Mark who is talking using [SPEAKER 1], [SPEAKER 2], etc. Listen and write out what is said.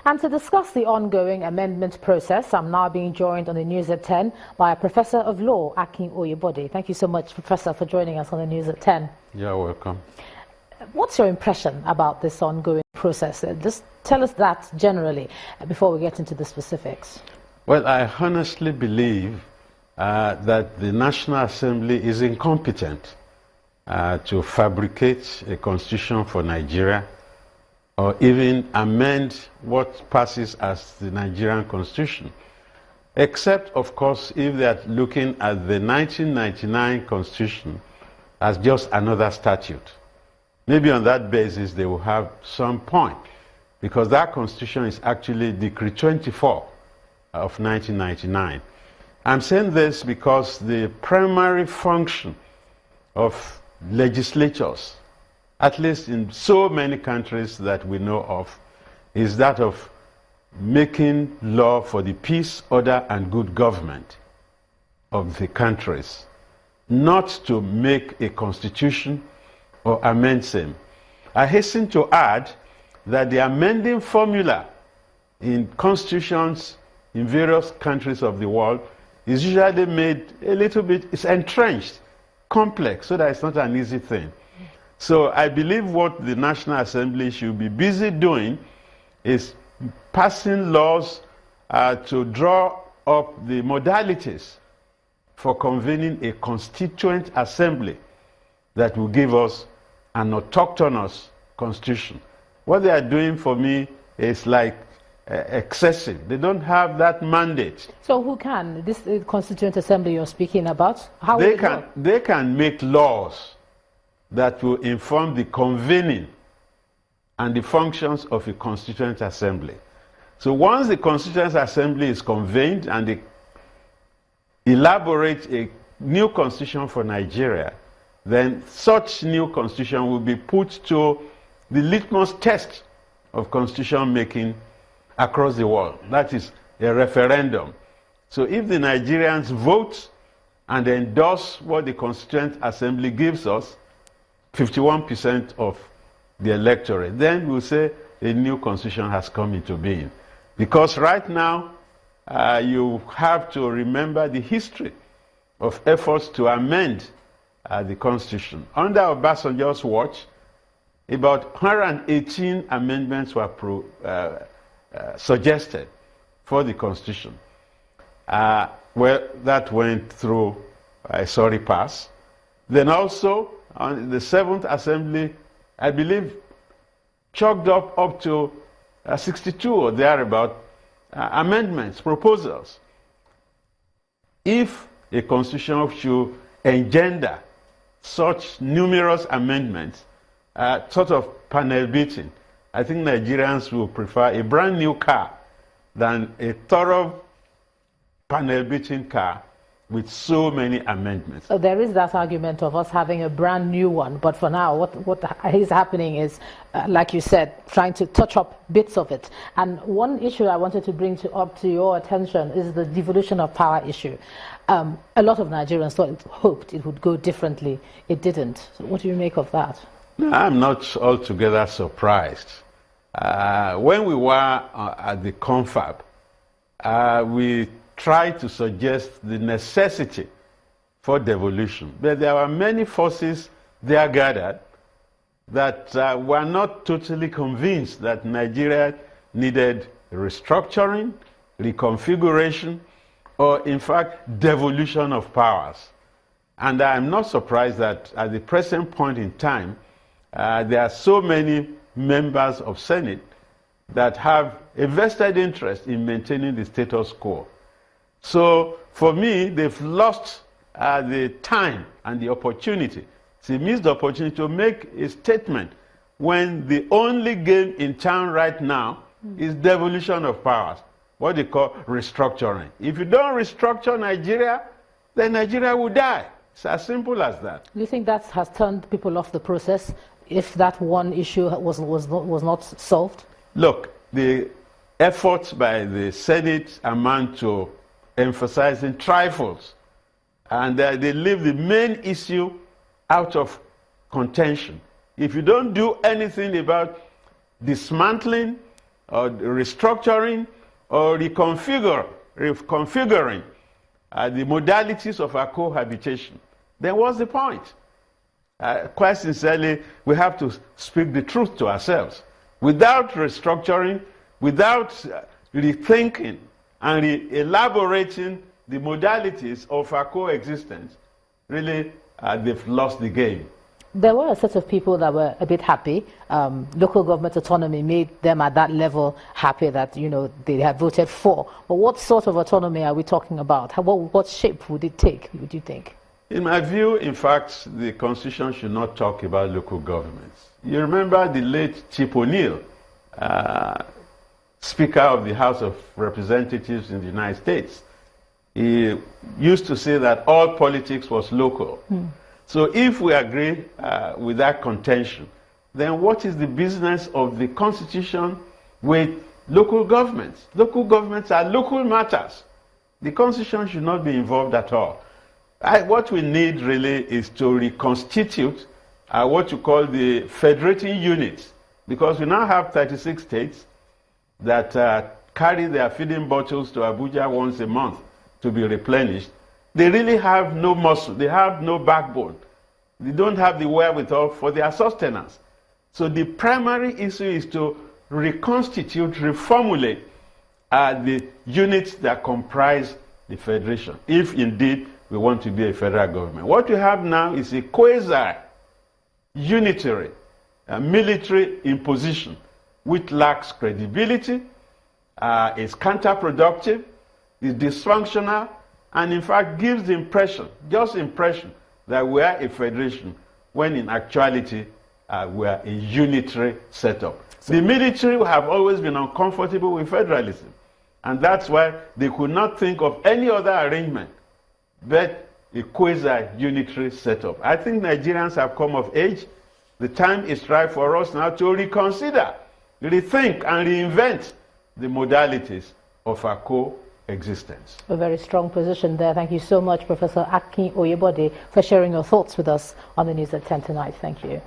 [SPEAKER 1] And to discuss the ongoing amendment process, I'm now being joined on the News at 10 by a Professor of Law, Akin Oyebode. Thank you so much, Professor, for joining us on the News at 10.
[SPEAKER 2] You're welcome.
[SPEAKER 1] What's your impression about this ongoing process? Just tell us that generally before we get into the specifics.
[SPEAKER 2] Well, I honestly believe that the National Assembly is incompetent to fabricate a constitution for Nigeria or even amend what passes as the Nigerian constitution. Except, of course, if they are looking at the 1999 constitution as just another statute. Maybe on that basis they will have some point, because that constitution is actually Decree 24 of 1999. I'm saying this because the primary function of legislatures, at least in so many countries that we know of, is that of making law for the peace, order, and good government of the countries, not to make a constitution or amend same. I hasten to add that the amending formula in constitutions in various countries of the world is usually made a little bit, it's entrenched, complex, so that it's not an easy thing. So I believe what the National Assembly should be busy doing is passing laws to draw up the modalities for convening a constituent assembly that will give us an autochthonous constitution. What they are doing for me is like excessive. They don't have that mandate.
[SPEAKER 1] So who can? This constituent assembly you're speaking about? How
[SPEAKER 2] they can make laws that will inform the convening and the functions of a constituent assembly. So once the constituent assembly is convened and they elaborate a new constitution for Nigeria, then such new constitution will be put to the litmus test of constitution making across the world. That is a referendum. So if the Nigerians vote and endorse what the Constituent Assembly gives us, 51% of the electorate, then we'll say a new constitution has come into being. Because right now, you have to remember the history of efforts to amend the constitution. Under Obasanjo's watch, about 118 amendments were suggested for the constitution. Well, that went through a sorry pass. Then also, on the 7th Assembly, I believe, chalked up to 62 or thereabout amendments, proposals. If a constitution should engender such numerous amendments, sort of panel beating, I think Nigerians will prefer a brand new car than a thorough panel beating car with so many amendments.
[SPEAKER 1] So there is that argument of us having a brand new one, but for now what is happening is, like you said, trying to touch up bits of it. And one issue I wanted to bring up to your attention is the devolution of power issue. A lot of Nigerians hoped it would go differently. It didn't. So what do you make of that?
[SPEAKER 2] No, I'm not altogether surprised. When we were at the confab, we tried to suggest the necessity for devolution. But there were many forces there gathered that were not totally convinced that Nigeria needed restructuring, reconfiguration, or in fact, devolution of powers. And I'm not surprised that at the present point in time, there are so many members of Senate that have a vested interest in maintaining the status quo. So for me, they've lost the time and the opportunity. It's a missed opportunity to make a statement when the only game in town right now is devolution of powers, what they call restructuring. If you don't restructure Nigeria, then Nigeria will die. It's as simple as that.
[SPEAKER 1] Do you think that has turned people off the process if that one issue was not solved?
[SPEAKER 2] Look, the efforts by the Senate amount to emphasizing trifles, and they leave the main issue out of contention. If you don't do anything about dismantling or restructuring or reconfiguring the modalities of our cohabitation, then what's the point? Quite sincerely, we have to speak the truth to ourselves. Without restructuring, without rethinking and elaborating the modalities of our coexistence, really, they've lost the game.
[SPEAKER 1] There were a set of people that were a bit happy. Local government autonomy made them at that level happy that, you know, they had voted for. But what sort of autonomy are we talking about? What shape would it take, would you think?
[SPEAKER 2] In my view, in fact, the Constitution should not talk about local governments. You remember the late Chip O'Neill, Speaker of the House of Representatives in the United States. He used to say that all politics was local. So if we agree with that contention, then what is the business of the Constitution with local governments? Local governments are local matters. The Constitution should not be involved at all. What we need really is to reconstitute what you call the federating units, because we now have 36 states that carry their feeding bottles to Abuja once a month to be replenished. They really have no muscle, they have no backbone. They don't have the wherewithal for their sustenance. So the primary issue is to reconstitute, reformulate the units that comprise the federation, if indeed we want to be a federal government. What we have now is a quasi-unitary military imposition which lacks credibility, is counterproductive, is dysfunctional, and in fact gives the impression, just impression, that we are a federation, when in actuality we are a unitary setup. The military have always been uncomfortable with federalism, and that's why they could not think of any other arrangement but a quasi-unitary setup. I think Nigerians have come of age. The time is right for us now to reconsider, rethink, and reinvent the modalities of our coexistence.
[SPEAKER 1] A very strong position there. Thank you so much, Professor Akin Oyebode, for sharing your thoughts with us on the news at 10 tonight. Thank you.